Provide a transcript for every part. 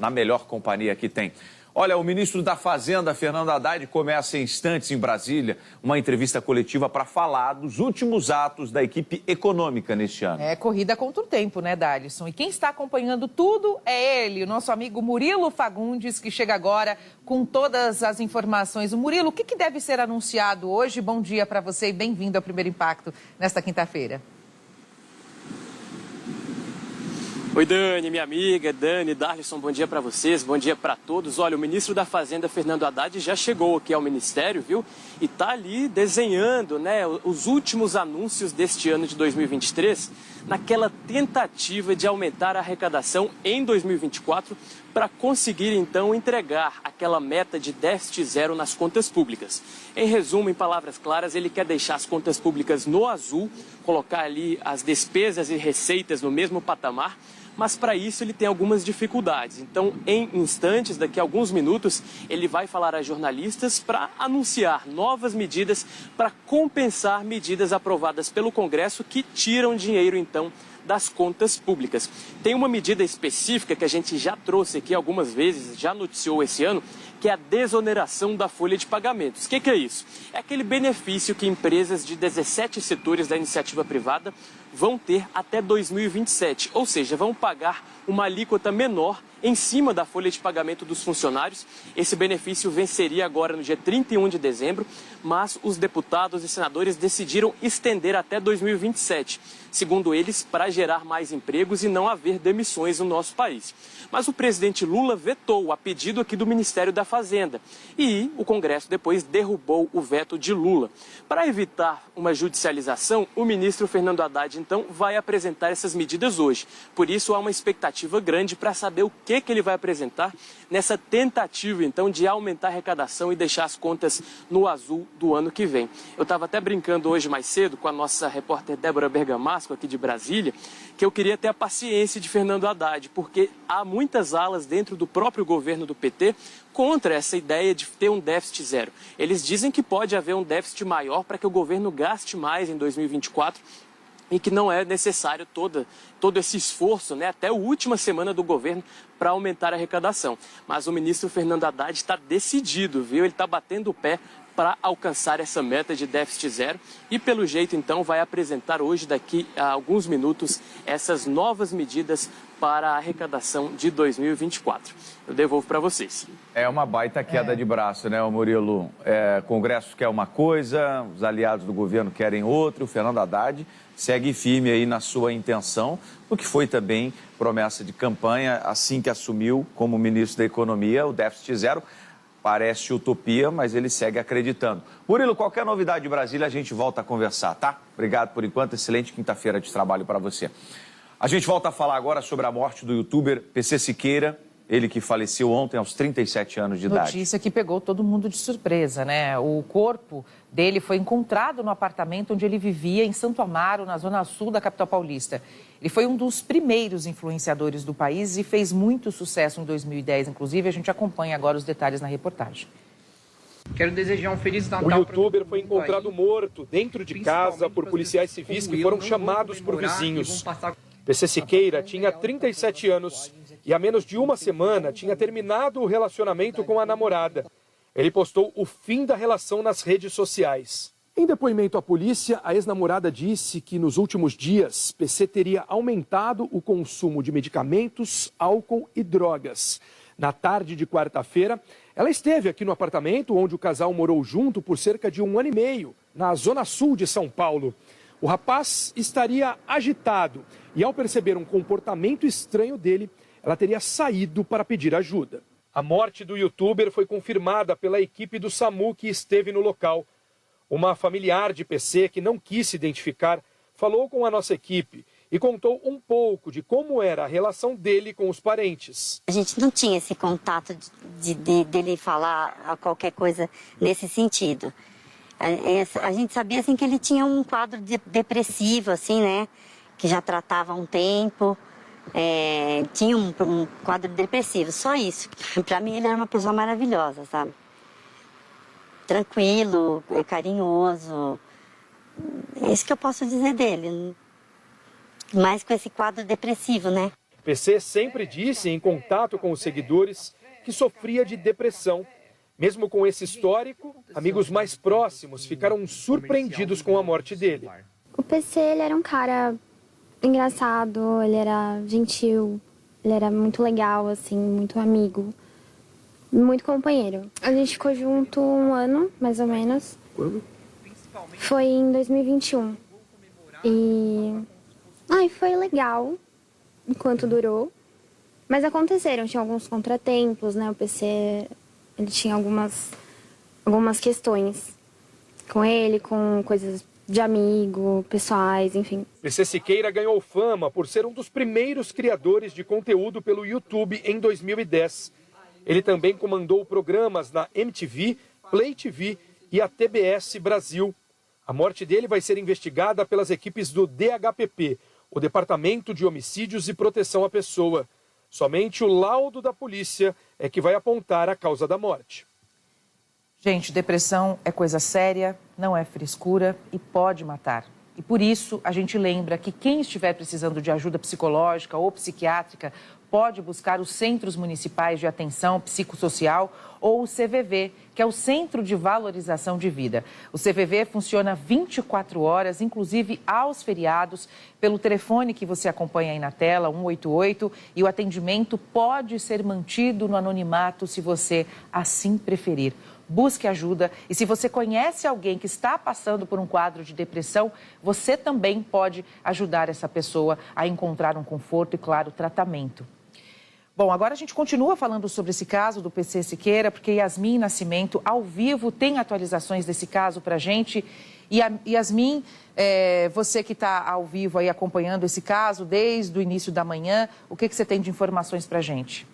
na melhor companhia que tem. Olha, o ministro da Fazenda, Fernando Haddad, começa em instantes em Brasília uma entrevista coletiva para falar dos últimos atos da equipe econômica neste ano. É corrida contra o tempo, né, Dalisson? E quem está acompanhando tudo é ele, o nosso amigo Murilo Fagundes, que chega agora com todas as informações. O Murilo, o que deve ser anunciado hoje? Bom dia para você e bem-vindo ao Primeiro Impacto nesta quinta-feira. Oi, Dani, minha amiga, Dani, Darlison, bom dia para vocês, bom dia para todos. Olha, o ministro da Fazenda, Fernando Haddad, já chegou aqui ao Ministério, viu? E tá ali desenhando, né, os últimos anúncios deste ano de 2023, naquela tentativa de aumentar a arrecadação em 2024 para conseguir, então, entregar aquela meta de déficit zero nas contas públicas. Em resumo, em palavras claras, ele quer deixar as contas públicas no azul, colocar ali as despesas e receitas no mesmo patamar, mas para isso ele tem algumas dificuldades. Então, em instantes, daqui a alguns minutos, ele vai falar a jornalistas para anunciar novas medidas para compensar medidas aprovadas pelo Congresso que tiram dinheiro, então, das contas públicas. Tem uma medida específica que a gente já trouxe aqui algumas vezes, já noticiou esse ano, que é a desoneração da folha de pagamentos. O que é isso? É aquele benefício que empresas de 17 setores da iniciativa privada vão ter até 2027, ou seja, vão pagar uma alíquota menor em cima da folha de pagamento dos funcionários. Esse benefício venceria agora no dia 31 de dezembro, mas os deputados e senadores decidiram estender até 2027, segundo eles, para gerar mais empregos e não haver demissões no nosso país. Mas o presidente Lula vetou a pedido aqui do Ministério da Fazenda e o Congresso depois derrubou o veto de Lula. Para evitar uma judicialização, o ministro Fernando Haddad, então, vai apresentar essas medidas hoje. Por isso, há uma expectativa grande para saber o que ele vai apresentar nessa tentativa, então, de aumentar a arrecadação e deixar as contas no azul do ano que vem. Eu estava até brincando hoje mais cedo com a nossa repórter Débora Bergamasco, aqui de Brasília, que eu queria ter a paciência de Fernando Haddad, porque há muitas alas dentro do próprio governo do PT contra essa ideia de ter um déficit zero. Eles dizem que pode haver um déficit maior para que o governo gaste mais em 2024 e que não é necessário todo esse esforço, né, até a última semana do governo para aumentar a arrecadação. Mas o ministro Fernando Haddad está decidido, viu? Ele está batendo o pé para alcançar essa meta de déficit zero e, pelo jeito, então, vai apresentar hoje, daqui a alguns minutos, essas novas medidas para a arrecadação de 2024. Eu devolvo para vocês. É uma baita queda de braço, né, Murilo? O Congresso quer uma coisa, os aliados do governo querem outra, o Fernando Haddad segue firme aí na sua intenção, o que foi também promessa de campanha assim que assumiu como ministro da Economia, o déficit zero. Parece utopia, mas ele segue acreditando. Murilo, qualquer novidade de Brasília, a gente volta a conversar, tá? Obrigado por enquanto, excelente quinta-feira de trabalho para você. A gente volta a falar agora sobre a morte do youtuber PC Siqueira, ele que faleceu ontem aos 37 anos de idade. Notícia que pegou todo mundo de surpresa, né? O corpo dele foi encontrado no apartamento onde ele vivia, em Santo Amaro, na zona sul da capital paulista. Ele foi um dos primeiros influenciadores do país e fez muito sucesso em 2010, inclusive. A gente acompanha agora os detalhes na reportagem. Quero desejar um Feliz Natal. O youtuber foi encontrado morto dentro de casa por policiais civis que foram chamados por vizinhos. PC Siqueira tinha 37 anos e há menos de uma semana tinha terminado o relacionamento com a namorada. Ele postou o fim da relação nas redes sociais. Em depoimento à polícia, a ex-namorada disse que nos últimos dias, PC teria aumentado o consumo de medicamentos, álcool e drogas. Na tarde de quarta-feira, ela esteve aqui no apartamento onde o casal morou junto por cerca de 1 ano e meio, na zona sul de São Paulo. O rapaz estaria agitado e, ao perceber um comportamento estranho dele, ela teria saído para pedir ajuda. A morte do youtuber foi confirmada pela equipe do SAMU que esteve no local. Uma familiar de PC, que não quis se identificar, falou com a nossa equipe e contou um pouco de como era a relação dele com os parentes. A gente não tinha esse contato dele falar qualquer coisa nesse sentido. A gente sabia assim, que ele tinha um quadro depressivo, assim, né? Que já tratava há um tempo. Tinha um quadro depressivo, só isso. Para mim ele era uma pessoa maravilhosa, sabe? Tranquilo, carinhoso. É isso que eu posso dizer dele. Mas com esse quadro depressivo, né? PC sempre disse, em contato com os seguidores, que sofria de depressão. Mesmo com esse histórico, amigos mais próximos ficaram surpreendidos com a morte dele. O PC, ele era um cara engraçado, ele era gentil, ele era muito legal, assim, muito amigo, muito companheiro. A gente ficou junto 1 ano, mais ou menos. Quando? Foi em 2021. E... foi legal, enquanto durou. Mas tinha alguns contratempos, né? O PC, ele tinha algumas questões com ele, com coisas de amigo, pessoais, enfim. PC Siqueira ganhou fama por ser um dos primeiros criadores de conteúdo pelo YouTube em 2010. Ele também comandou programas na MTV, Play TV e a TBS Brasil. A morte dele vai ser investigada pelas equipes do DHPP, o Departamento de Homicídios e Proteção à Pessoa. Somente o laudo da polícia é que vai apontar a causa da morte. Gente, depressão é coisa séria, não é frescura e pode matar. E por isso a gente lembra que quem estiver precisando de ajuda psicológica ou psiquiátrica pode buscar os Centros Municipais de Atenção Psicossocial ou o CVV, que é o Centro de Valorização de Vida. O CVV funciona 24 horas, inclusive aos feriados, pelo telefone que você acompanha aí na tela, 188, e o atendimento pode ser mantido no anonimato se você assim preferir. Busque ajuda e se você conhece alguém que está passando por um quadro de depressão, você também pode ajudar essa pessoa a encontrar um conforto e, claro, tratamento. Bom, agora a gente continua falando sobre esse caso do PC Siqueira, porque Yasmin Nascimento, ao vivo, tem atualizações desse caso para a gente. E Yasmin, você que está ao vivo aí acompanhando esse caso desde o início da manhã, o que você tem de informações para a gente?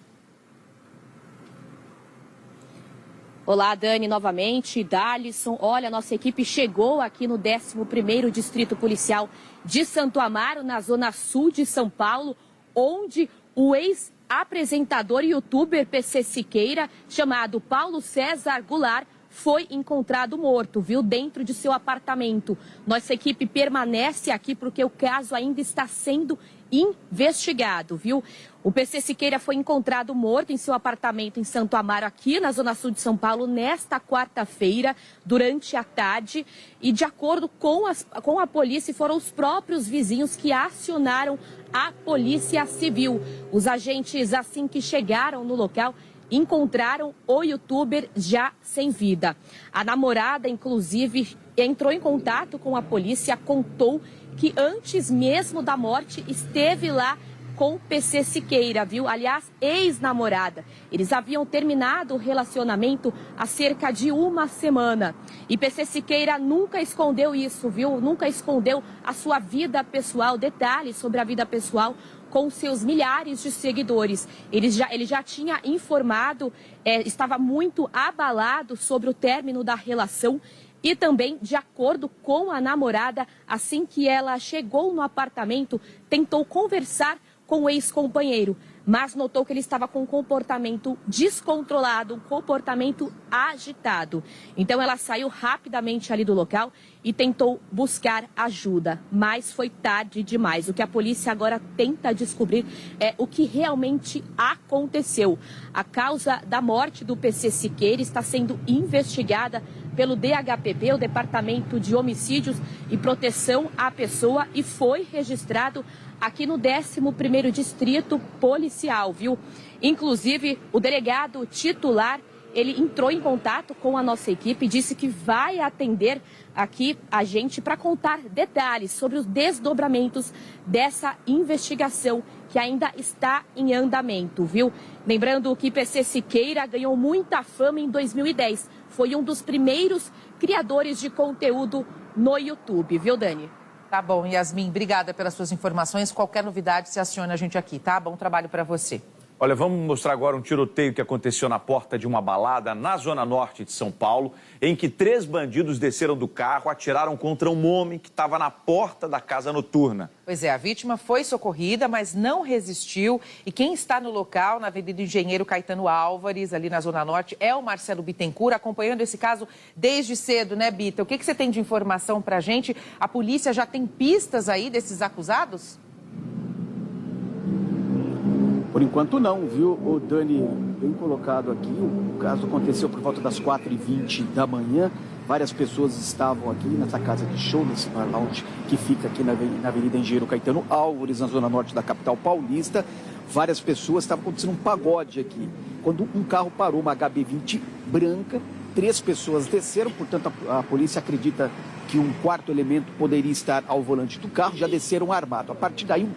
Olá, Dani, novamente. Dalisson, olha, nossa equipe chegou aqui no 11º Distrito Policial de Santo Amaro, na zona sul de São Paulo, onde o ex-apresentador e youtuber PC Siqueira, chamado Paulo César Goulart, foi encontrado morto, viu, dentro de seu apartamento. Nossa equipe permanece aqui porque o caso ainda está sendo investigado, viu? O PC Siqueira foi encontrado morto em seu apartamento em Santo Amaro, aqui na zona sul de São Paulo, nesta quarta-feira, durante a tarde. E de acordo com a polícia, foram os próprios vizinhos que acionaram a Polícia Civil. Os agentes, assim que chegaram no local, encontraram o youtuber já sem vida. A namorada, inclusive, entrou em contato com a polícia, contou que antes mesmo da morte esteve lá com o PC Siqueira, viu? Aliás, ex-namorada. Eles haviam terminado o relacionamento há cerca de 1 semana. E PC Siqueira nunca escondeu isso, viu? Nunca escondeu a sua vida pessoal, detalhes sobre a vida pessoal com seus milhares de seguidores. Ele já tinha informado, estava muito abalado sobre o término da relação. E também, de acordo com a namorada, assim que ela chegou no apartamento, tentou conversar com o ex-companheiro, mas notou que ele estava com um comportamento descontrolado, um comportamento agitado. Então ela saiu rapidamente ali do local e tentou buscar ajuda, mas foi tarde demais. O que a polícia agora tenta descobrir é o que realmente aconteceu. A causa da morte do PC Siqueira está sendo investigada pelo DHPP, o Departamento de Homicídios e Proteção à Pessoa, e foi registrado aqui no 11º Distrito Policial, viu? Inclusive, o delegado titular, ele entrou em contato com a nossa equipe e disse que vai atender aqui a gente para contar detalhes sobre os desdobramentos dessa investigação que ainda está em andamento, viu? Lembrando que PC Siqueira ganhou muita fama em 2010. Foi um dos primeiros criadores de conteúdo no YouTube, viu, Dani? Tá bom, Yasmin, obrigada pelas suas informações. Qualquer novidade, se aciona a gente aqui, tá? Bom trabalho para você. Olha, vamos mostrar agora um tiroteio que aconteceu na porta de uma balada na zona norte de São Paulo, em que 3 bandidos desceram do carro, atiraram contra um homem que estava na porta da casa noturna. Pois é, a vítima foi socorrida, mas não resistiu. E quem está no local, na Avenida Engenheiro Caetano Álvares, ali na zona norte, é o Marcelo Bittencourt, acompanhando esse caso desde cedo, né, Bita? O que você tem de informação pra gente? A polícia já tem pistas aí desses acusados? Por enquanto não, viu, o Dani, bem colocado aqui. O caso aconteceu por volta das 4h20 da manhã. Várias pessoas estavam aqui nessa casa de show, nesse bar lounge, que fica aqui na Avenida Engenheiro Caetano Álvares, na zona norte da capital paulista. Várias pessoas, estavam acontecendo um pagode aqui. Quando um carro parou, uma HB20 branca, 3 pessoas desceram, portanto a polícia acredita que um quarto elemento poderia estar ao volante do carro, já desceram armado. A partir daí um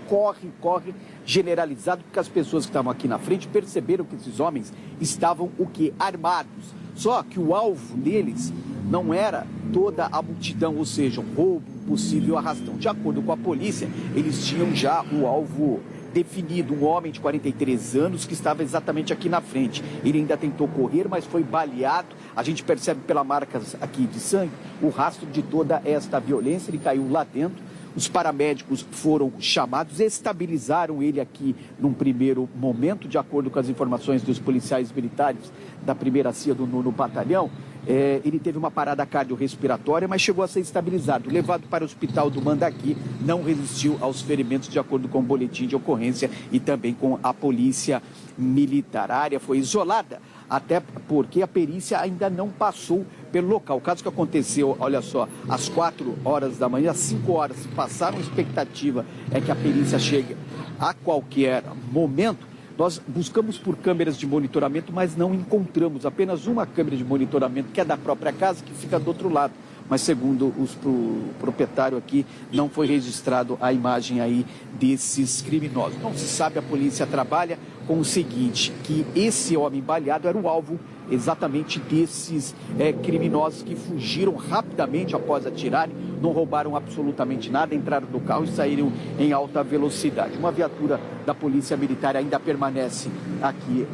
corre generalizado, porque as pessoas que estavam aqui na frente perceberam que esses homens estavam o quê? Armados. Só que o alvo deles não era toda a multidão, ou seja, um roubo, um possível arrastão. De acordo com a polícia, eles tinham já o alvo definido, um homem de 43 anos que estava exatamente aqui na frente. Ele ainda tentou correr, mas foi baleado. A gente percebe pelas marcas aqui de sangue o rastro de toda esta violência. Ele caiu lá dentro. Os paramédicos foram chamados, estabilizaram ele aqui num primeiro momento, de acordo com as informações dos policiais militares da 1ª CIA do 9º Batalhão. Ele teve uma parada cardiorrespiratória, mas chegou a ser estabilizado. Levado para o hospital do Mandaqui, não resistiu aos ferimentos, de acordo com o boletim de ocorrência e também com a polícia militar. A área foi isolada, até porque a perícia ainda não passou pelo local. O caso que aconteceu, olha só, às 4 horas da manhã, às 5 horas se passaram, a expectativa é que a perícia chegue a qualquer momento. Nós buscamos por câmeras de monitoramento, mas não encontramos. Apenas uma câmera de monitoramento, que é da própria casa, que fica do outro lado. Mas segundo o proprietário aqui, não foi registrado a imagem aí desses criminosos. Não se sabe, a polícia trabalha com o seguinte, que esse homem baleado era o alvo exatamente desses criminosos que fugiram rapidamente após atirarem, não roubaram absolutamente nada, entraram no carro e saíram em alta velocidade. Uma viatura da Polícia Militar ainda permanece aqui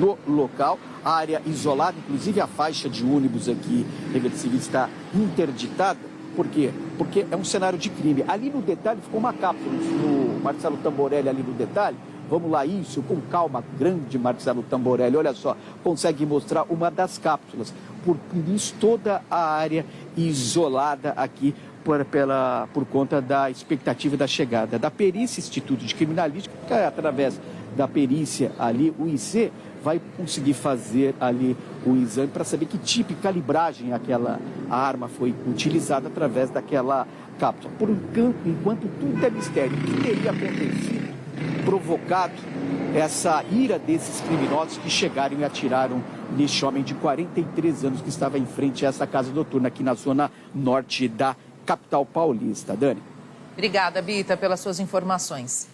no local, a área isolada, inclusive a faixa de ônibus aqui reversível está interditada. Por quê? Porque é um cenário de crime. Ali no detalhe ficou uma cápsula, no Marcelo Tamborelli ali no detalhe. Vamos lá, isso, com calma, grande Marcelo Tamborelli, olha só, consegue mostrar uma das cápsulas. Por isso, toda a área isolada aqui por conta da expectativa da chegada da perícia, Instituto de Criminalística, que através da perícia ali, o IC, vai conseguir fazer ali o exame para saber que tipo e calibragem a arma foi utilizada através daquela cápsula. Por enquanto, tudo é mistério. O que teria acontecido, provocado essa ira desses criminosos que chegaram e atiraram neste homem de 43 anos que estava em frente a essa casa noturna aqui na zona norte da capital paulista. Dani. Obrigada, Bita, pelas suas informações.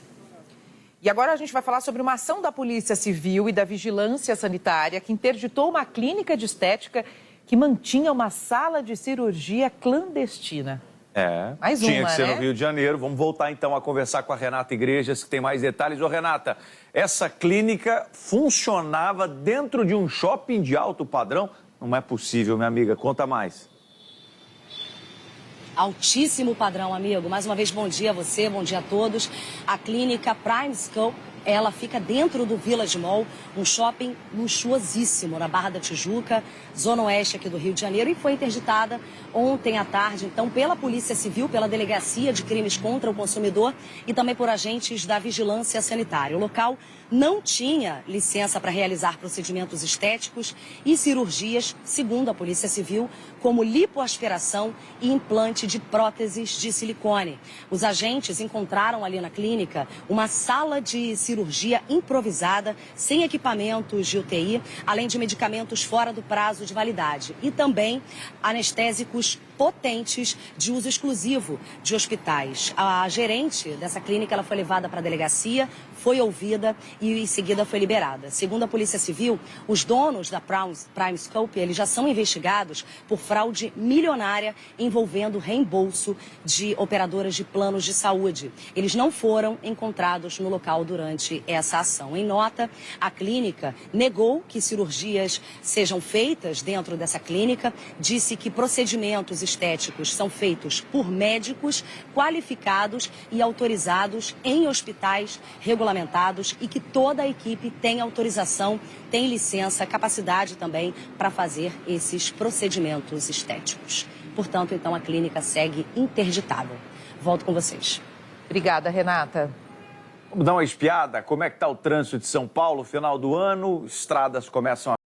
E agora a gente vai falar sobre uma ação da Polícia Civil e da Vigilância Sanitária que interditou uma clínica de estética que mantinha uma sala de cirurgia clandestina. Mais tinha que ser né? no Rio de Janeiro. Vamos voltar então a conversar com a Renata Igrejas, que tem mais detalhes. Ô Renata, essa clínica funcionava dentro de um shopping de alto padrão? Não é possível, minha amiga. Conta mais. Altíssimo padrão, amigo. Mais uma vez, bom dia a você, bom dia a todos. A clínica Prime Scope, ela fica dentro do Village Mall, um shopping luxuosíssimo na Barra da Tijuca, zona oeste aqui do Rio de Janeiro, e foi interditada ontem à tarde, então, pela Polícia Civil, pela Delegacia de Crimes contra o Consumidor e também por agentes da Vigilância Sanitária. O local não tinha licença para realizar procedimentos estéticos e cirurgias, segundo a Polícia Civil, como lipoaspiração e implante de próteses de silicone. Os agentes encontraram ali na clínica uma sala de cirurgia improvisada, sem equipamentos de UTI, além de medicamentos fora do prazo de validade e também anestésicos potentes de uso exclusivo de hospitais. A gerente dessa clínica, ela foi levada para a delegacia, foi ouvida e em seguida foi liberada. Segundo a Polícia Civil, os donos da Prime Scope, eles já são investigados por fraude milionária envolvendo reembolso de operadoras de planos de saúde. Eles não foram encontrados no local durante essa ação. Em nota, a clínica negou que cirurgias sejam feitas dentro dessa clínica, disse que procedimentos estéticos são feitos por médicos qualificados e autorizados em hospitais regulamentados e que toda a equipe tem autorização, tem licença, capacidade também para fazer esses procedimentos estéticos. Portanto, então, a clínica segue interditada. Volto com vocês. Obrigada, Renata. Vamos dar uma espiada, como é que está o trânsito de São Paulo, final do ano, estradas começam a